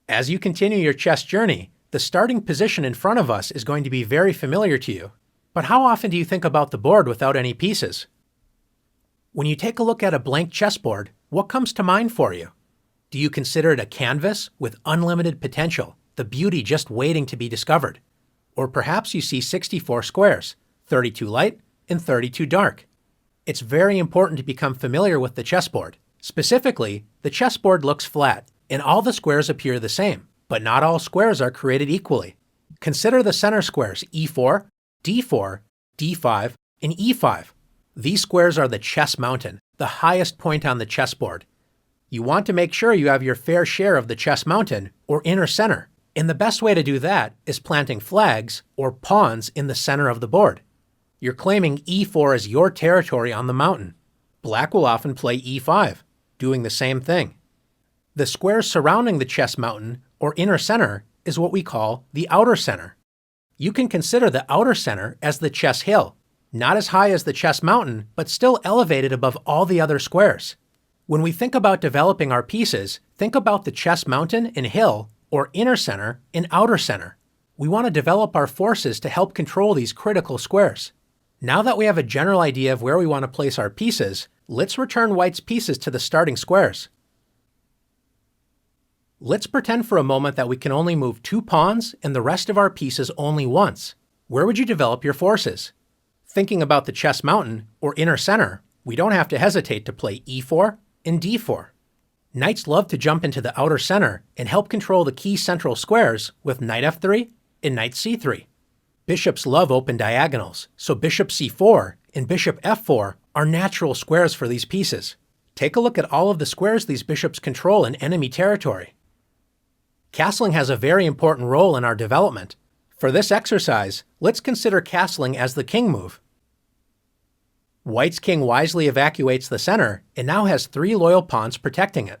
As you continue your chess journey, the starting position in front of us is going to be very familiar to you. But how often do you think about the board without any pieces? When you take a look at a blank chessboard, what comes to mind for you? Do you consider it a canvas with unlimited potential, the beauty just waiting to be discovered? Or perhaps you see 64 squares, 32 light and 32 dark. It's very important to become familiar with the chessboard. Specifically, the chessboard looks flat, and all the squares appear the same, but not all squares are created equally. Consider the center squares E4, D4, D5, and E5. These squares are the chess mountain, the highest point on the chessboard. You want to make sure you have your fair share of the chess mountain, or inner center, and the best way to do that is planting flags, or pawns, in the center of the board. You're claiming E4 as your territory on the mountain. Black will often play E5, doing the same thing. The squares surrounding the chess mountain, or inner center, is what we call the outer center. You can consider the outer center as the chess hill, not as high as the chess mountain, but still elevated above all the other squares. When we think about developing our pieces, think about the chess mountain and hill, or inner center and outer center. We want to develop our forces to help control these critical squares. Now that we have a general idea of where we want to place our pieces, let's return White's pieces to the starting squares. Let's pretend for a moment that we can only move 2 pawns and the rest of our pieces only once. Where would you develop your forces? Thinking about the chess mountain, or inner center, we don't have to hesitate to play E4 and D4. Knights love to jump into the outer center and help control the key central squares with knight F3 and knight C3. Bishops love open diagonals, so bishop C4 and bishop F4 are natural squares for these pieces. Take a look at all of the squares these bishops control in enemy territory. Castling has a very important role in our development. For this exercise, let's consider castling as the king move. White's king wisely evacuates the center and now has 3 loyal pawns protecting it.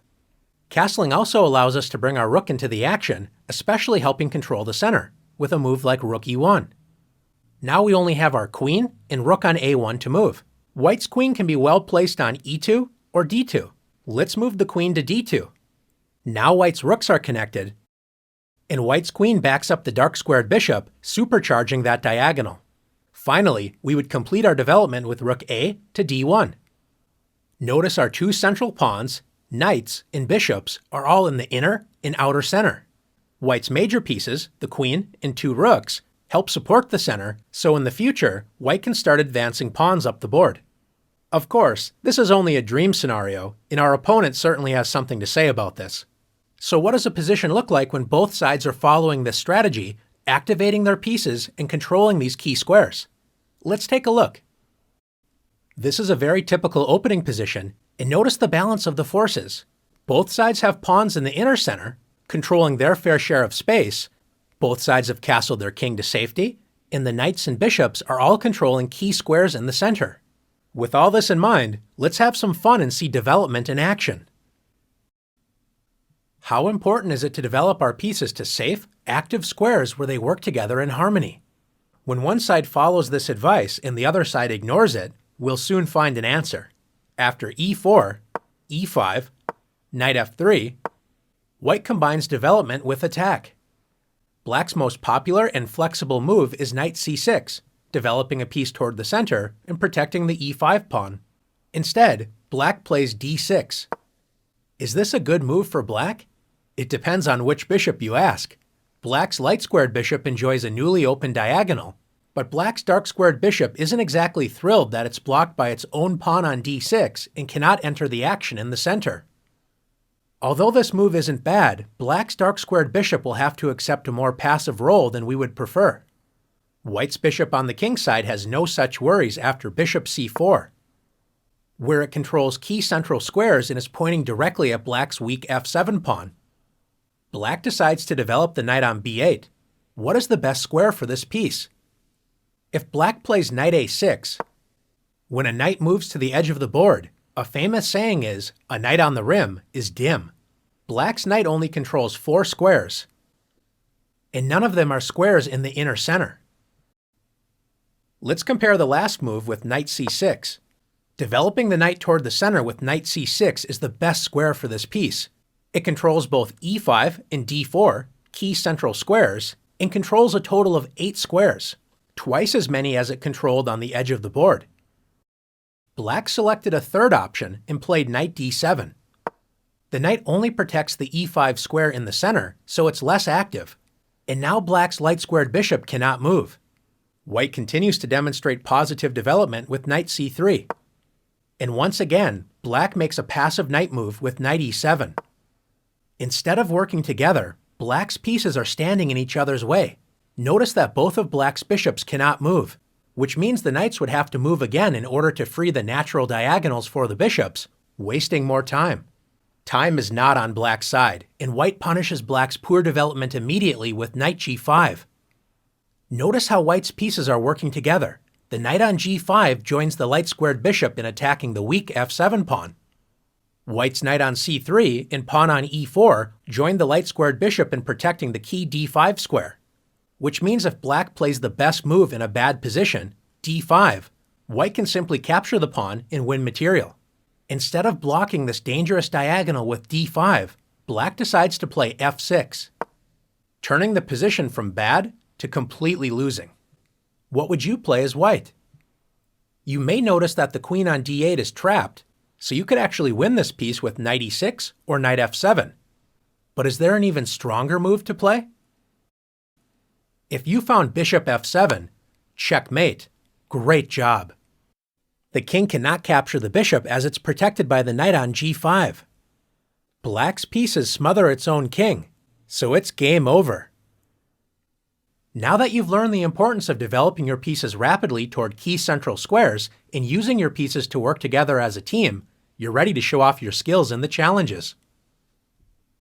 Castling also allows us to bring our rook into the action, especially helping control the center, with a move like rook E1. Now we only have our queen and rook on A1 to move. White's queen can be well placed on E2 or D2. Let's move the queen to D2. Now White's rooks are connected, and White's queen backs up the dark squared bishop, supercharging that diagonal. Finally, we would complete our development with rook A to D1. Notice our 2 central pawns, knights, and bishops are all in the inner and outer center. White's major pieces, the queen and 2 rooks, help support the center, so in the future, White can start advancing pawns up the board. Of course, this is only a dream scenario, and our opponent certainly has something to say about this. So what does a position look like when both sides are following this strategy, activating their pieces and controlling these key squares? Let's take a look. This is a very typical opening position, and notice the balance of the forces. Both sides have pawns in the inner center, controlling their fair share of space. Both sides have castled their king to safety, and the knights and bishops are all controlling key squares in the center. With all this in mind, let's have some fun and see development in action. How important is it to develop our pieces to safe, active squares where they work together in harmony? When one side follows this advice and the other side ignores it, we'll soon find an answer. After E4, E5, knight F3, White combines development with attack. Black's most popular and flexible move is knight C6, developing a piece toward the center and protecting the E5 pawn. Instead, Black plays D6. Is this a good move for Black? It depends on which bishop you ask. Black's light-squared bishop enjoys a newly opened diagonal, but Black's dark-squared bishop isn't exactly thrilled that it's blocked by its own pawn on D6 and cannot enter the action in the center. Although this move isn't bad, Black's dark-squared bishop will have to accept a more passive role than we would prefer. White's bishop on the king side has no such worries after bishop C4, where it controls key central squares and is pointing directly at Black's weak F7 pawn. Black decides to develop the knight on B8. What is the best square for this piece? If Black plays knight A6, when a knight moves to the edge of the board, a famous saying is, "A knight on the rim is dim." Black's knight only controls 4 squares, and none of them are squares in the inner center. Let's compare the last move with knight C6. Developing the knight toward the center with knight C6 is the best square for this piece. It controls both e5 and d4, key central squares, and controls a total of 8 squares, twice as many as it controlled on the edge of the board. Black selected a third option and played knight d7. The knight only protects the e5 square in the center, so it's less active, and now Black's light-squared bishop cannot move. White continues to demonstrate positive development with knight c3. And once again, Black makes a passive knight move with knight e7. Instead of working together, Black's pieces are standing in each other's way. Notice that both of Black's bishops cannot move, which means the knights would have to move again in order to free the natural diagonals for the bishops, wasting more time. Time is not on Black's side, and White punishes Black's poor development immediately with knight g5. Notice how White's pieces are working together. The knight on g5 joins the light-squared bishop in attacking the weak f7 pawn. White's knight on c3 and pawn on e4 join the light-squared bishop in protecting the key d5 square, which means if Black plays the best move in a bad position, d5, White can simply capture the pawn and win material. Instead of blocking this dangerous diagonal with d5, Black decides to play f6, turning the position from bad to completely losing. What would you play as White? You may notice that the queen on d8 is trapped, so you could actually win this piece with knight e6 or knight f7. But is there an even stronger move to play? If you found bishop f7, checkmate. Great job. The king cannot capture the bishop as it's protected by the knight on g5. Black's pieces smother its own king, so it's game over. Now that you've learned the importance of developing your pieces rapidly toward key central squares and using your pieces to work together as a team, you're ready to show off your skills in the challenges.